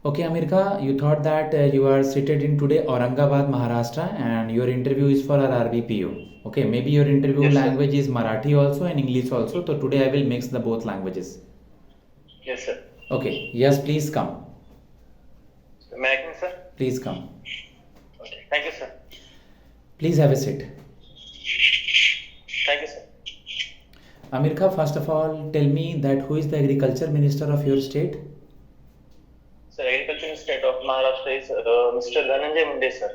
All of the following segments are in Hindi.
Okay, Amirka, you thought that you are seated in today Aurangabad, Maharashtra, and your interview is for our RBPO. Okay, maybe your interview Yes, sir. language is Marathi also and English also. So today I will mix the both languages. Yes, sir. Okay, yes, please come. May I come, sir? Please come. Okay. Thank you, sir. Please have a seat. Thank you, sir. Amirka, first of all, tell me that who is the agriculture minister of your state? Sir, Agriculture State of Maharashtra is Mr. Dhananjay Munde, sir.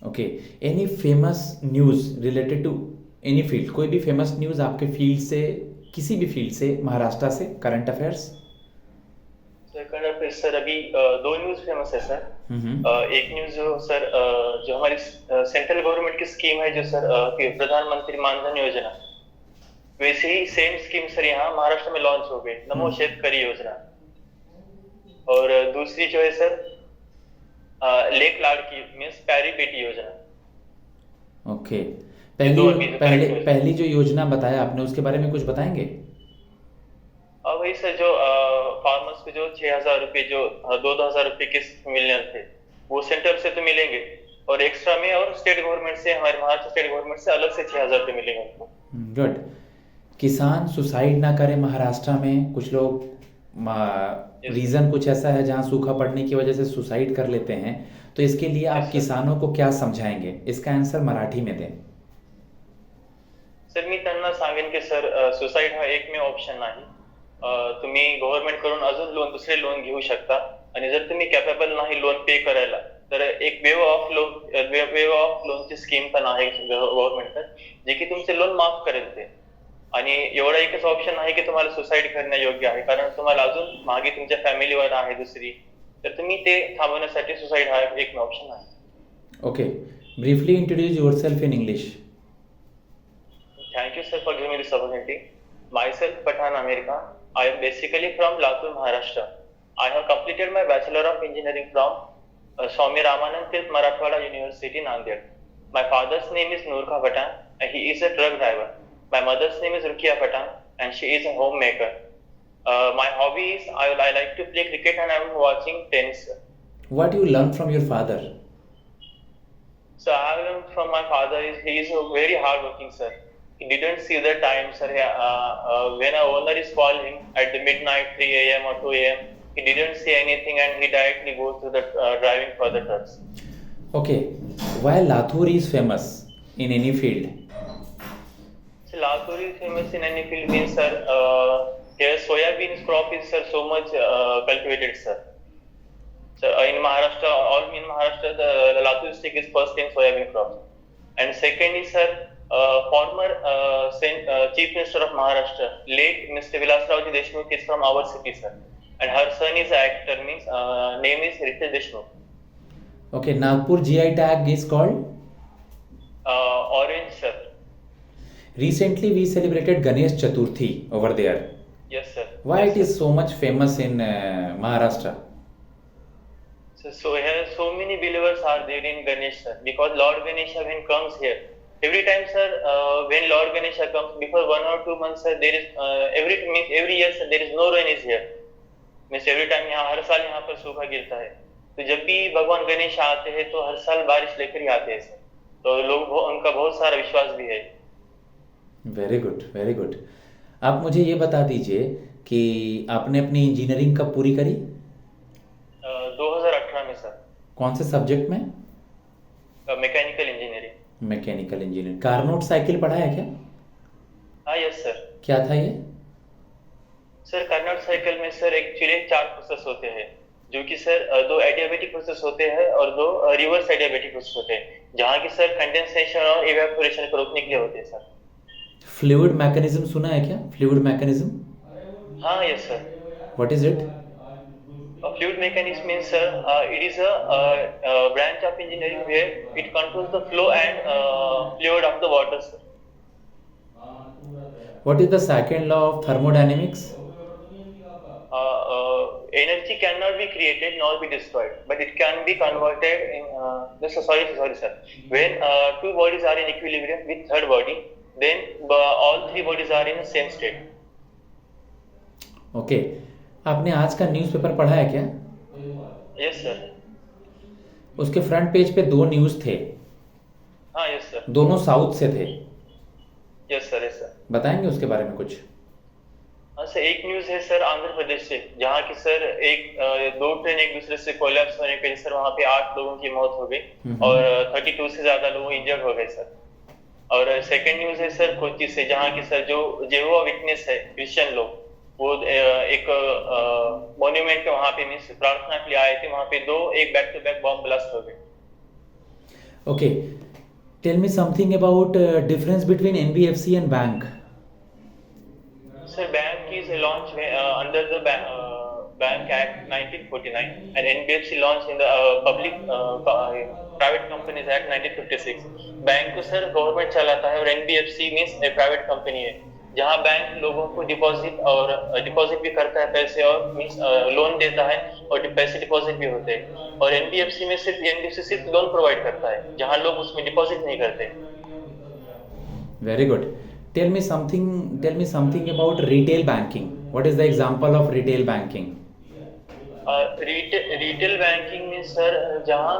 Okay any famous news related to any field, कोई भी फेमस न्यूज़ आपके फील्ड से, किसी भी फील्ड से, महाराष्ट्र से, current affairs. Sir current affair sir अभी दो न्यूज फेमस है सर। एक न्यूज जो सर जो हमारी सेंट्रल गवर्नमेंट की स्कीम है जो सर प्रधानमंत्री मानधन योजना, वैसे ही सेम स्कीम सर यहाँ महाराष्ट्र में लॉन्च हो गई, नमो शेतकरी योजना। और दूसरी जो है सर लेक लाड़की मीन्स प्यारी बेटी योजना। ओके, दो अभी जो पहले correct पहली जो योजना बताया आपने उसके बारे में कुछ बताएंगे? वही सर जो फार्मर्स को जो 6,000 रुपए जो 2,000 रुपए किस्त मिलने थे वो सेंटर से तो मिलेंगे, और एक्स्ट्रा में और स्टेट गवर्नमेंट से, हमारे महाराष्ट्र स्टेट गवर्नमेंट से अलग से 6,000 रुपए मिलेंगे उनको। गुड। किसान सुसाइड ना करे महाराष्ट्र में, कुछ लोग रीज़न कुछ ऐसा है जहाँ सूखा पड़ने की वजह से सुसाइड कर लेते हैं, तो इसके लिए आप किसानों को क्या समझाएंगे? इसका आंसर मराठी में दें। सर मी त्यांना सांगेन की सर सुसाइड हा एकमेव ऑप्शन नाही। तुम्ही गव्हर्नमेंट कडून अजून लोन, दुसरे लोन घेऊ शकता, आणि जर तुम्ही कॅपेबल नाही लोन पे करायला तर एक वेव ऑफ लोनची स्कीम पण आहे गव्हर्नमेंट, जे की तुमचे लोन माफ करेल ते। आणि एवढा एकच ऑप्शन आहे की तुम्हाला सुसाइड करणे योग्य आहे, कारण तुम्हाला अजून मागे तुमच्या फॅमिलीवर आहे दुसरी, तर तुम्ही ते थांबवण्यासाठी सुसाइड हा एक ऑप्शन आहे। Okay, briefly introduce yourself in English. Thank you, sir, for giving me this opportunity. Myself, Pathan America. I am basically from Latur, Maharashtra. I have completed my Bachelor of Engineering from Swami Ramanand Tirth Marathwada University, Nanded. My father's name is Nurkha Pathan, and he is a truck driver. My mother's name is Rukia Pathan, and she is a homemaker. My hobby is I like to play cricket, and I am watching tennis. What you learn from your father? So I have learned from my father is he is a very hardworking, sir. He didn't see the time, sir. When a owner is calling at the midnight, 3 a.m. or 2 a.m., he didn't see anything and he directly goes to the driving for the trucks. Okay, why Lathur is famous in any field? So Latur is famous in any field means, sir, here soybean crop is, sir, so much cultivated, sir. So in Maharashtra, the Latur district is first in soybean crop, and second is, sir, former Chief Minister of Maharashtra, late Mr. Vilasrao Deshmukh is from our city, sir, and her son is an actor, means name is Ritesh Deshmukh. Okay, Nagpur GI tag is called? Orange, sir. Recently we celebrated Ganesh Chaturthi over there. Yes, sir. Why yes, it is so much famous in Maharashtra? So here so many believers are there in Ganesh, sir, because Lord Ganesha when comes here, every time, sir, when Lord Ganesha comes, before 1 or 2 months, sir, there is every year, sir, there is no rain is here. Means every time यहाँ हर साल यहाँ पर सूखा गिरता है, तो जब भी भगवान गणेश आते हैं तो हर साल बारिश लेकर ही आते हैं, सर। तो लोग उनका बहुत सारा विश्वास भी है। Very good, very good. आप मुझे ये बता दीजिए कि आपने अपनी इंजीनियरिंग कब पूरी करी? 2018 में, सर। कौन से सब्जेक्ट में? Mechanical engineering. Mechanical engineering. Carnot cycle पढ़ा है क्या? हाँ, यस सर। क्या था ये? सर कार्नोट साइकिल में, सर, एक्चुअली 4 प्रोसेस होते हैं, जो कि सर 2 एडियाबेटिक प्रोसेस होते हैं और 2 रिवर्स एडियाबेटिक प्रोसेस होते हैं, जहाँ की सर कंडेंसेशन और इवेपोरेशन को रोकने के लिए होते हैं, सर। फ्लूइड मैकेनिज्म सुना है क्या? Fluid mechanism? हाँ, yes sir. What is it? Fluid mechanism means, sir, it is a branch of engineering where it controls the flow and fluid of the water, sir. What is the second law of thermodynamics? Energy cannot be created nor be destroyed, but it can be converted in. Sorry, sir. When 2 bodies are in equilibrium with third body, then all 3 bodies are in the same state. Okay. आपने आज का न्यूज़पेपर पढ़ा है क्या? Yes sir. उसके फ्रंट पेज पे 2 न्यूज़ थे, हाँ यस सर। दोनों साउथ से थे। Yes sir, yes sir. बताएंगे उसके बारे में कुछ? हाँ सर, एक न्यूज़ है सर आंध्र प्रदेश से, जहाँ की सर दो ट्रेन एक दूसरे से कोलैप्स होने की वजह से सर वहाँ पे 8 लोगों की मौत हो गई और 32 से ज्यादा लोग इंजर्ड हो गए सर। और सेकंड न्यूज़ है सर कोच्चि से, जहाँ की सर जो जेहोवा विटनेस है क्रिश्चियन लोग, वो एक मॉन्यूमेंट के वहाँ पे मीन्स प्रार्थना के लिए आए थे, वहाँ पे एक back to back bomb blast हो गए। Okay, tell me something about difference between NBFC and bank. Sir, bank is launched under the Bank Act 1949 and NBFC launched in the Private Companies Act 1956. Bank को सर गवर्नमेंट चलाता है और NBFC मीन्स प्राइवेट कंपनी है, जहाँ बैंक लोगों को डिपॉजिट भी करता है पैसे और मीन्स लोन देता है और पैसे डिपॉजिट भी होते हैं। और NBFC सिर्फ लोन प्रोवाइड करता है, जहाँ लोग उसमें डिपॉजिट नहीं करते। Very good. Tell me something about retail banking. What is the example of retail banking? Retail banking में सर जहाँ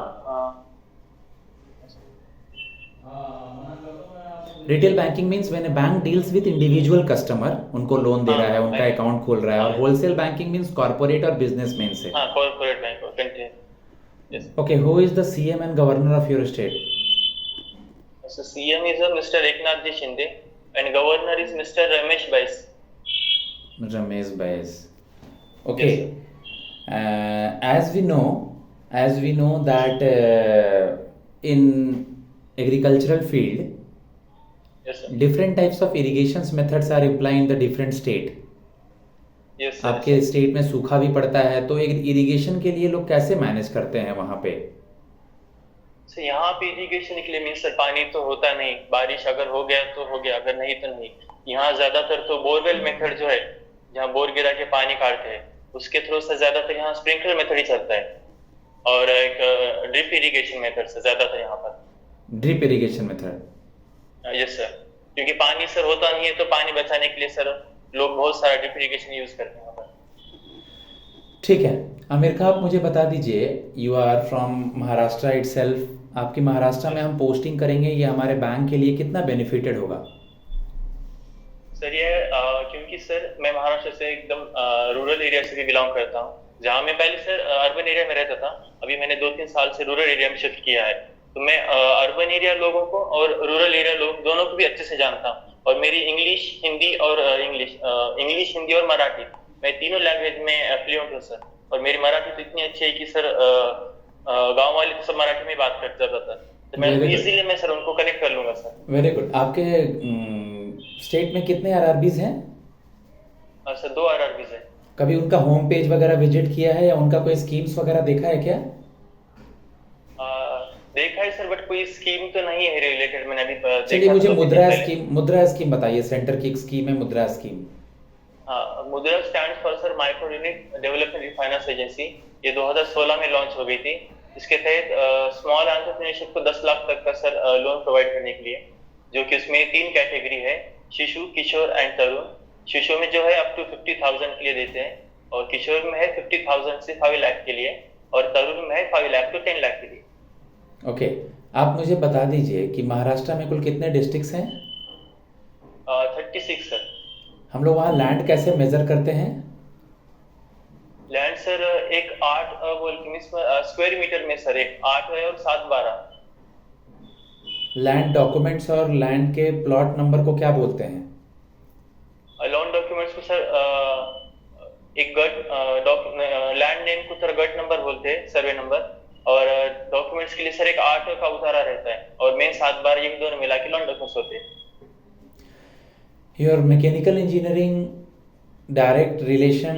retail banking means when a bank deals with individual customer, उनको लोन दे रहा है, उनका अकाउंट खोल रहा है। और होलसेल बैंकिंग मीन्स कॉर्पोरेट और बिजनेसमैन से। हाँ, कॉर्पोरेट बैंक को continue. Yes. Okay, who is the CM and governor of your state? So CM is Mr. Eknath Ji Shinde and Governor is Mr. Ramesh Bais. Ramesh Bais. Okay. Yes, As we know that in agricultural field, yes sir. different types of irrigations methods are applied in the different state. Yes sir. आपके स्टेट में सूखा भी पड़ता है, तो इरिगेशन के लिए लोग कैसे मैनेज करते हैं वहाँ पे? So, यहाँ पे इरिगेशन के लिए मीन्स सर पानी तो होता नहीं, बारिश अगर हो गया तो हो गया, अगर नहीं तो नहीं। यहाँ ज्यादातर तो बोरवेल मेथड जो है, जहाँ बोर गिरा के पानी काटते हैं, उसके थ्रू से ज्यादातर यहाँ स्प्रिंकलर मेथड ही चलता है और एक ड्रिप इरिगेशन मेथड से ज्यादातर यहाँ पर। Drip irrigation method? Yes sir, क्योंकि पानी सर होता नहीं है, तो पानी बचाने के लिए सर लोग बहुत सारा ड्रिप इरिगेशन यूज करते हैं यहाँ पर। ठीक है आमिर खान, आप मुझे बता दीजिए, you are from Maharashtra itself, आपकी महाराष्ट्र में हम पोस्टिंग करेंगे, ये हमारे बैंक के लिए कितना बेनिफिटेड होगा? सर ये क्योंकि सर मैं महाराष्ट्र से एकदम रूरल एरिया से भी बिलोंग करता हूँ, जहाँ मैं पहले सर अर्बन एरिया में रहता था, अभी मैंने 2-3 साल से रूरल एरिया में शिफ्ट किया है। तो मैं अर्बन एरिया लोगों को और रूरल एरिया लोग दोनों को भी अच्छे से जानता हूँ, और मेरी इंग्लिश हिंदी और मराठी, मैं तीनों लैंग्वेज में फ्लुएंट हूँ सर। और मेरी मराठी तो इतनी अच्छी है कि सर गांव वाले तो सब मराठी में बात करते ज्यादातर, तो मैं इजीली मैं सर उनको कनेक्ट कर लूंगा सर। Very good. आपके स्टेट में कितने आरआरबीज हैं? सर 2 आरआरबीज है। कभी उनका होम पेज वगैरह विजिट किया है या उनका कोई स्कीम्स वगैरह देखा है क्या? देखा है सर, बट कोई स्कीम तो नहीं है रिलेटेड, मैंने अभी चलिए मुझे मुद्रा स्कीम बताइए। सेंटर की एक स्कीम है मुद्रा स्कीम। मुद्रा stands for sir micro unit development finance agency, ये 2016 में लॉन्च हो गई थी। इसके तहत स्मॉल एंटरप्रेन्योरशिप को 10 लाख तक का सर लोन प्रोवाइड करने के लिए, जो कि उसमें 3 कैटेगरी है, शिशु, किशोर एंड तरुण। शिशु में जो है अप टू 50,000 के लिए देते हैं, और किशोर में है 50,000 से 5 लाख के लिए, और तरुण में है 5 लाख to 10 लाख के लिए। ओके, आप मुझे बता दीजिए कि महाराष्ट्र में कुल कितने डिस्ट्रिक्ट्स हैं? 36 सर। हम लोग वहाँ लैंड कैसे मेजर करते हैं? लैंड सर एक 8 स्क्वायर मीटर में सर एक 8 है और 7-12। लैंड डॉक्यूमेंट्स और लैंड के प्लॉट नंबर को क्या बोलते हैं? लॉन डॉक्यूमेंट्स को सर एक लैंड नेम को सर गट नंबर बोलते हैं, सर्वे नंबर, और डॉक्यूमेंट्स के लिए सर एक 8 का उतारा रहता है, और मेन 7-12 ये दोनों मिला के लॉन डॉक्यूमेंट्स होते हैं। Your mechanical engineering direct relation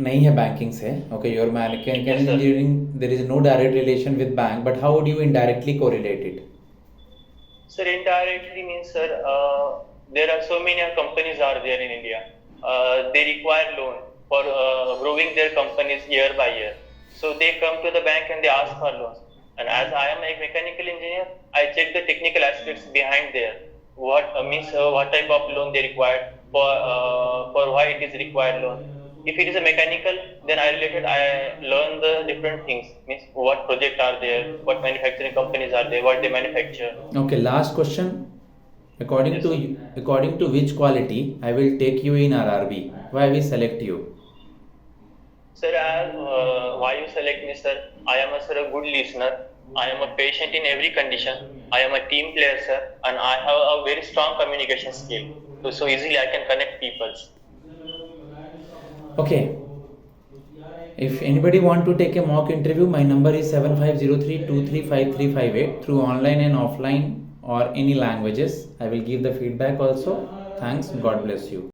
नहीं है बैंकिंग से। Okay, your mechanical engineering there is no direct relation with bank, but how do you indirectly correlate it? Sir, indirectly means sir, there are so many companies are there in India. They require loan for growing their companies year by year. So they come to the bank and they ask for loans. And as I am a mechanical engineer, I check the technical aspects behind there. What type of loan they require, for why it is required loan, If it is a mechanical, then I learn the different things. Means what project are there, what manufacturing companies are there, what they manufacture. Okay, last question. According Yes, to sir. according to which quality I will take you in RRB? Why we select you? Sir, why you select me, sir? I am a good listener. I am a patient in every condition. I am a team player, sir, and I have a very strong communication skill. So easily I can connect people. Okay. If anybody want to take a mock interview, my number is 7503235358 through online and offline or any languages. I will give the feedback also. Thanks. God bless you.